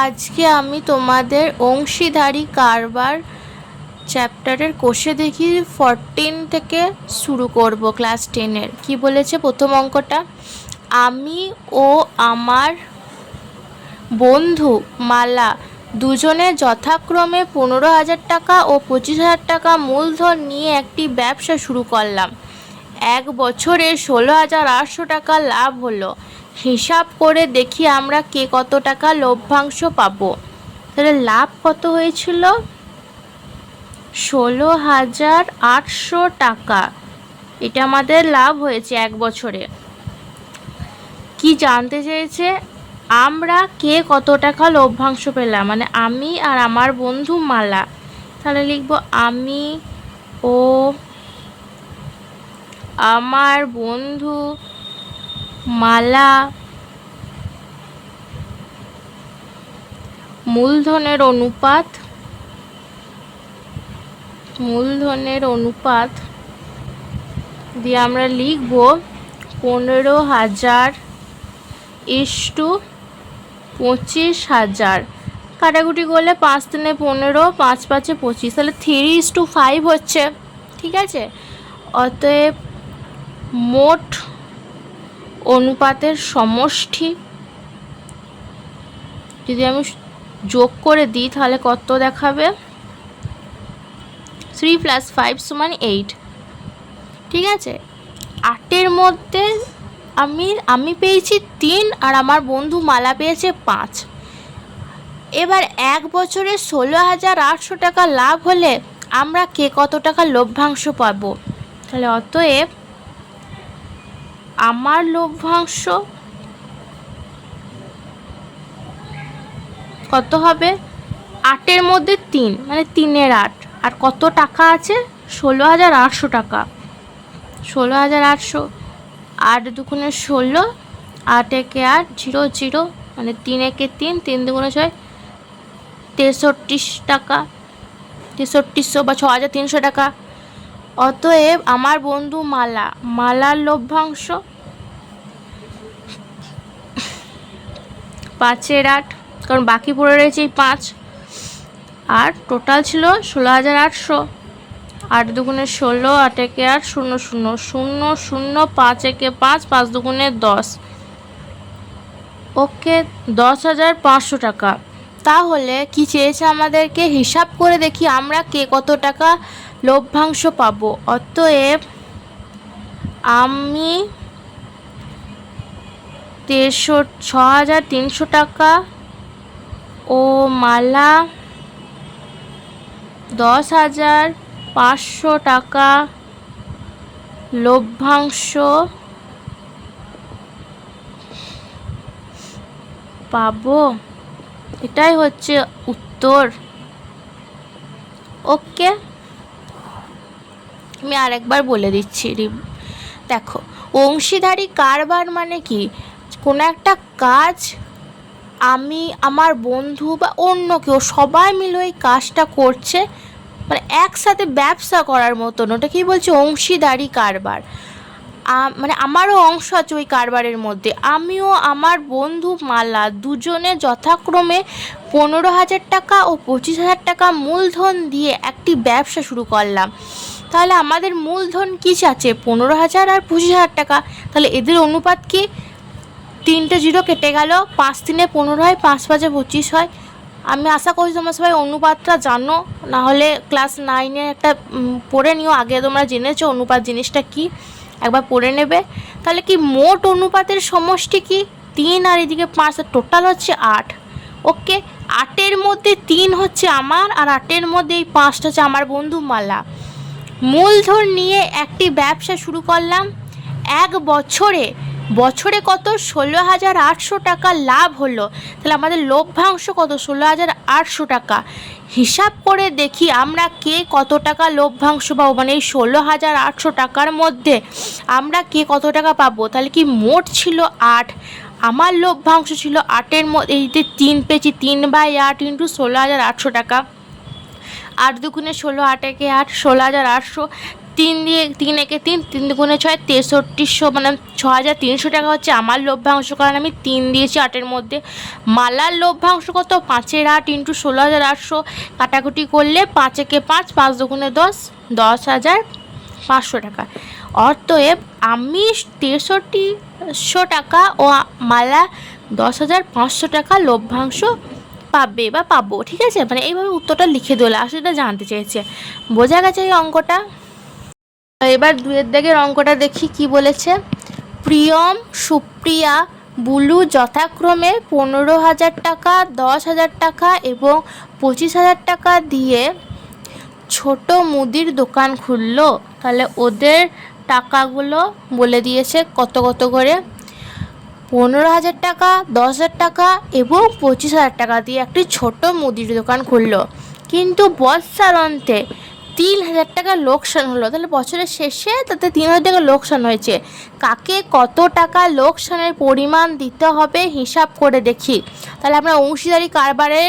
আজকে আমি তোমাদের অংশীদারি কারবার চ্যাপ্টারের কোষে দেখি 14 থেকে শুরু করব ক্লাস 10-এর। কি বলেছে প্রথম অঙ্কটা? আমি ও আমার বন্ধু মালা দুজনে যথাক্রমে 15,000 টাকা ও 25,000 টাকা মূলধন নিয়ে একটি ব্যবসা শুরু করলাম। 1 বছরে 16,800 টাকা লাভ হলো। হিসাব করে দেখি আমরা কে কত টাকা লভ্যাংশ পাবো। তাহলে লাভ কত হয়েছিল? 16,800 টাকা। এটা আমাদের লাভ হয়েছে 1 বছরে। কি জানতে চেয়েছে? আমরা কে কত টাকা লভ্যাংশ পেলাম, মানে আমি আর আমার বন্ধু মালা। তাহলে লিখব আমি ও আমার বন্ধু মালা মূলধনের অনুপাত দিয়ে আমরা লিখব 15,000 ইস্টু 25,000। কাটাকুটি করলে 5 3 15, 5 5 25, তাহলে 3:5 হচ্ছে। ঠিক আছে, অতএব মোট অনুপাতের সমষ্টি যদি আমি যোগ করে দিই তাহলে কত দেখাবে? 3 + 5 = 8। ঠিক আছে, 8-এর মধ্যে আমি পেয়েছি 3 আর আমার বন্ধু মালা পেয়েছে 5। এবার 1 বছরে 16,800 টাকা লাভ হলে আমরা কে কত টাকা লভ্যাংশ পাবো? তাহলে অতএব আমার লভ্যাংশ কত হবে? 8-এর মধ্যে 3 মানে 3-এর 8, আর কত টাকা আছে? 16,800 টাকা। 16,800, 8 দুগুণে 16, 8 একে 8, 0 0, মানে 3 একে 3, 3 দুগুণে 6, 63 টাকা, 6300 বা 6,300 টাকা। অতএব আমার বন্ধু মালার লভ্যাংশ 5-এর 8, কারণ বাকি পড়ে রয়েছে এই 5, আর টোটাল ছিল 16,800। 8 দুগুণে 16, 8 একে 8, 0 0 0 0, 5 একে 5, 5 দুগুণে 10। ওকে, 10,500 টাকা। তাহলে কি চেয়েছে আমাদেরকে? হিসাব করে দেখি আমরা কে কত টাকা লভ্যাংশ পাবো। অতএব আমি 6,300 টাকা ও মালা 10,500 টাকা লভ্যাংশ পাবো। এটাই হচ্ছে উত্তর। ওকে, আমি আরেকবার বলে দিচ্ছি। দেখো, অংশীদারি কারবার মানে কি? কোনো একটা কাজ আমি, আমার বন্ধু বা অন্য কেউ সবাই মিলে ওই কাজটা করছে, মানে একসাথে ব্যবসা করার মতন। ওটা কি বলছে? অংশীদারি কারবার। মানে আমারও অংশ আছে ওই কারবারের মধ্যে। আমিও আমার বন্ধু মালা দুজনে যথাক্রমে 15,000 টাকা ও 25,000 টাকা মূলধন দিয়ে একটি ব্যবসা শুরু করলাম। তাহলে আমাদের মূলধন কী আছে? 15,000 আর 25,000 টাকা। তাহলে এদের অনুপাত কি? 3টে 0 কেটে গেল, 5 3 15 হয়, 5 5 25 হয়। আমি আশা করছি তোমরা সবাই অনুপাতটা জানো, না হলে ক্লাস 9-এ একটা পড়ে নিও। আগে তোমরা জেনেছো অনুপাত জিনিসটা কি, একবার পড়ে নেবে। তাহলে কি মোট অনুপাতের সমষ্টি কি? 3 আর এদিকে 5, টোটাল হচ্ছে 8। ওকে, 8-এর মধ্যে 3 হচ্ছে আমার, আর 8-এর মধ্যে এই 5টা হচ্ছে আমার বন্ধু মালা। মূলধন নিয়ে একটি ব্যবসা শুরু করলাম। 1 বছরে কত? 16,800 টাকা লাভ হলো। তাহলে আমাদের লভ্যাংশ কত? 16,800 টাকা। হিসাব করে দেখি আমরা কে কত টাকা লভ্যাংশ পাবো, মানে এই 16,800 টাকার মধ্যে আমরা কে কত টাকা পাবো। তাহলে কি মোট ছিল 8, আমার লভ্যাংশ ছিল 8-এর মধ্যে, এই যে 3 পেয়েছি, 3/8 ইন্টু 16,800 টাকা। 8 দুগুণে 16, 8 একে 8, 16,800। তিন একে তিন, 3×6 6300, মানে 6300 টাকা হচ্ছে আমার লভ্যাংশ, কারণ আমি 3 দিয়েছি 8-এর মধ্যে। মালার লভ্যাংশ কত? 5-এর 8 × 16,800, কাটাকুটি করলে 5 একে 5, 5 দুগুণে 10, 10,500 টাকা। অতএব আমি 6300 টাকা ও মালা 10,500 টাকা লভ্যাংশ পাবে বা পাবো, ঠিক আছে? মানে এইভাবে উত্তরটা লিখে দিল, আসলে এটা জানতে চেয়েছে। বোঝা গেছে এই অঙ্কটা? এবার 2-এর দাগের অঙ্কটা দেখি কি বলেছে। প্রিয়ম, সুপ্রিয়া, বুলু যথাক্রমে 15,000 টাকা, 10,000 টাকা এবং 25,000 টাকা দিয়ে ছোট মুদির দোকান খুললো। তাহলে ওদের টাকাগুলো বলে দিয়েছে কত কত করে। 15,000 টাকা, 10,000 টাকা এবং 25,000 টাকা দিয়ে একটি ছোট মুদির দোকান খুললো, কিন্তু বৎসর অন্তে 3,000 টাকা লোকসান হলো। তাহলে বছরের শেষে তাতে 3,000 টাকা লোকসান হয়েছে। কাকে কত টাকা লোকসানের পরিমাণ দিতে হবে হিসাব করে দেখি। তাহলে আমরা অংশীদারি কারবারে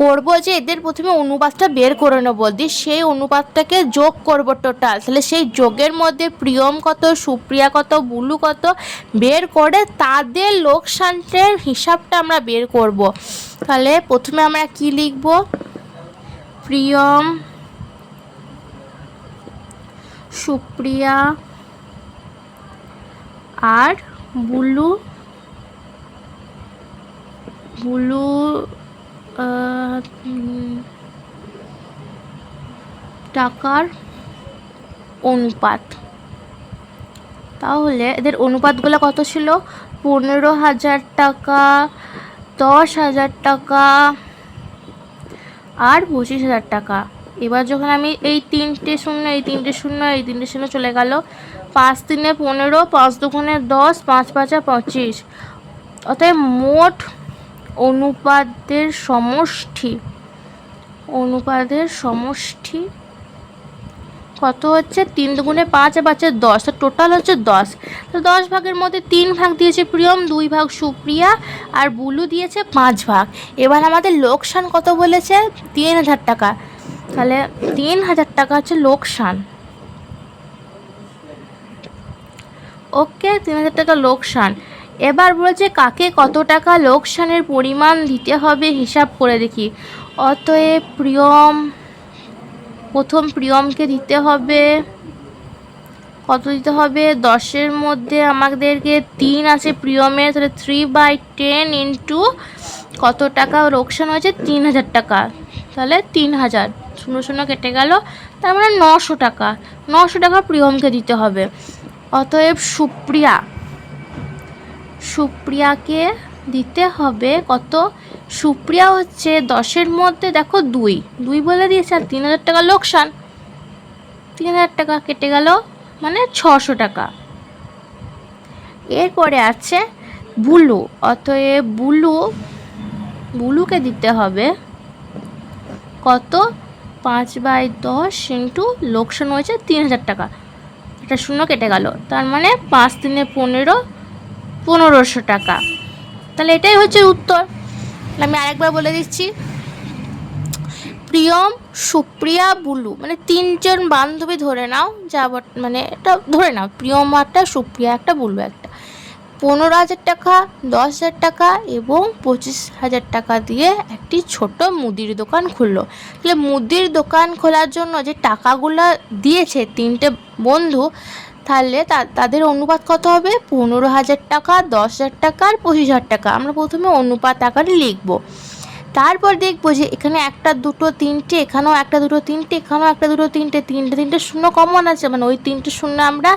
করবো যে এদের প্রথমে অনুপাতটা বের করে নেবো, দিয়ে সেই অনুপাতটাকে যোগ করব টোটাল। তাহলে সেই যোগের মধ্যে প্রিয়ম কত, সুপ্রিয়া কত, বুলু কত বের করে তাদের লোকসানের হিসাবটা আমরা বের করব। তাহলে প্রথমে আমরা কি লিখব? প্রিয়ম, সুপ্রিয়া আর বুলু টাকার অনুপাত। তাহলে এদের অনুপাতগুলো কত ছিল? 15,000 টাকা, 10,000 টাকা আর 25,000 টাকা। এবার যখন আমি এই 3টে শূন্য, এই 3টে শূন্য, এই 3টে শূন্য চলে গেল, 5×3 = 15, 5×2 = 10, 5×5 = 25। অতএব মোট অনুপাতের সমষ্টি কত হচ্ছে? 3×2 = 5 আর 5 = 10, তো টোটাল হচ্ছে 10। তো 10 ভাগের মধ্যে 3 ভাগ দিয়েছে প্রিয়ম, 2 ভাগ সুপ্রিয়া আর বুলু দিয়েছে 5 ভাগ। এবার আমাদের লোকসান কত বলেছে? 3,000 টাকা। তাহলে 3,000 টাকা হচ্ছে লোকসান। ওকে, 3,000 টাকা লোকসান। এবার বলেছে কাকে কত টাকা লোকসানের পরিমাণ দিতে হবে হিসাব করে দেখি। অতএব প্রথম প্রিয়মকে দিতে হবে কত দিতে হবে? 10-এর মধ্যে আমাদেরকে 3 আছে প্রিয়মের, তাহলে 3/10 ইন্টু কত টাকা লোকসান হয়েছে? 3,000 টাকা। তাহলে 3,000, 0 কেটে গেল, তার মানে 900 টাকা। 900 টাকা প্রিয়মকে দিতে হবে। অতএব সুপ্রিয়াকে দিতে হবে কত? সুপ্রিয়া হচ্ছে 10-এর মধ্যে দেখো 2 বলে দিয়েছে, আর 3,000 টাকা লোকসান, 3,000 টাকা কেটে গেল, মানে 600 টাকা। এরপরে আছে বুলু। অতএব বুলুকে দিতে হবে কত? 5/10 ইন্টু লোকসান হয়েছে 3,000 টাকা, এটা 0 কেটে গেল, তার মানে 5×3 = 15, 1,500 টাকা। তাহলে এটাই হচ্ছে উত্তর। আমি আরেকবার বলে দিচ্ছি। প্রিয়ম, সুপ্রিয়া, বুলু, মানে 3জন বান্ধবী ধরে নাও, যা মানে এটা ধরে নাও, প্রিয়ম একটা, সুপ্রিয়া একটা, বুলু একটা, 15,000 টাকা, 10,000 টাকা এবং 25,000 টাকা দিয়ে একটি ছোট মুদির দোকান খুললো। তাহলে মুদির দোকান খোলার জন্য যে টাকাগুলো দিয়েছে 3টে বন্ধু, তাহলে তাদের অনুপাত কত হবে? 15,000 টাকা, 10,000 টাকা আর 25,000 টাকা। আমরা প্রথমে অনুপাত আকারে লিখব, তারপর দেখবো যে এখানে 1, 2, 3টে, এখানেও 1, 2, 3টে, এখানেও 1, 2, 3টে, 3টে শূন্য কমন আছে, মানে ওই 3টে শূন্য আমরা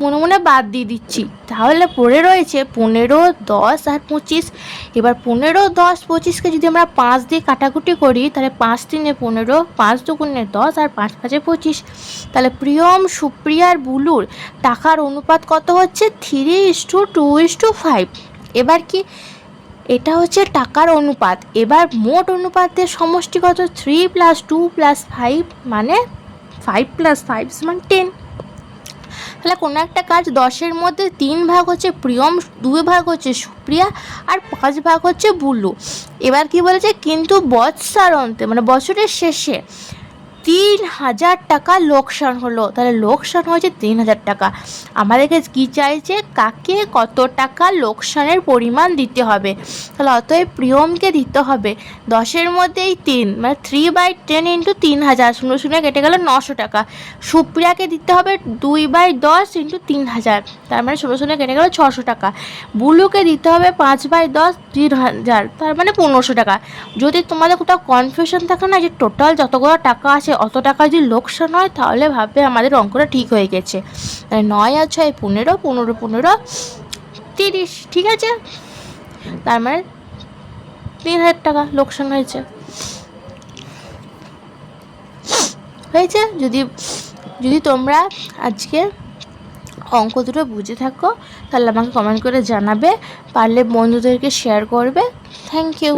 মনে মনে বাদ দিয়ে দিচ্ছি। তাহলে পড়ে রয়েছে 15, 10 আর 25। এবার 15, 10, 25কে যদি আমরা 5 দিয়ে কাটাকুটি করি, তাহলে 5×3 = 15, 5×2 = 10 আর 5×5 = 25। তাহলে প্রিয়ম, সুপ্রিয়া আর বুলুর টাকার অনুপাত কত হচ্ছে? 3:2:5। এবার কি, এটা হচ্ছে টাকার অনুপাত। এবার মোট অনুপাতের সমষ্টি কত? 3 + 2 + 5, মানে 5 + 5 = 10। তাহলে কোনো একটা কাজ 10-এর মধ্যে 3 ভাগ হচ্ছে প্রিয়ম, 2 ভাগ হচ্ছে সুপ্রিয়া আর 5 ভাগ হচ্ছে বুলু। এবার কি বলেছে? কিন্তু বৎসর অন্তে, মানে বছরের শেষে 3,000 টাকা লোকসান হলো। তাহলে লোকসান হয়েছে 3,000 টাকা। আমাদেরকে কি চাইছে, কাকে কত টাকা লোকসানের পরিমাণ দিতে হবে। তাহলে অতএব প্রিয়মকে দিতে হবে 10-এর মধ্যেই 3, মানে 3/10 ইন্টু 3,000, 0 কেটে গেল 900 টাকা। সুপ্রিয়াকে দিতে হবে 2/10 ইন্টু 3,000, তার মানে 0 কেটে গেল 600 টাকা। বুলুকে দিতে হবে 5/10, 3,000, তার মানে 1500 টাকা। যদি তোমাদের কোথাও কনফিউশন থাকে না যে টোটাল যতগুলো টাকা আছে অত টাকা যদি লোকসান হয়, তাহলে ভাববে আমাদের অঙ্কটা ঠিক হয়ে গেছে। 9 আর 6 15, 15 15 30, ঠিক আছে। তার মানে 3,000 টাকা লোকসান হয়েছে। যদি তোমরা আজকে অঙ্ক দুটো বুঝে থাকো, তাহলে আমাকে কমেন্ট করে জানাবে, পারলে বন্ধুদেরকে শেয়ার করবে। Thank you.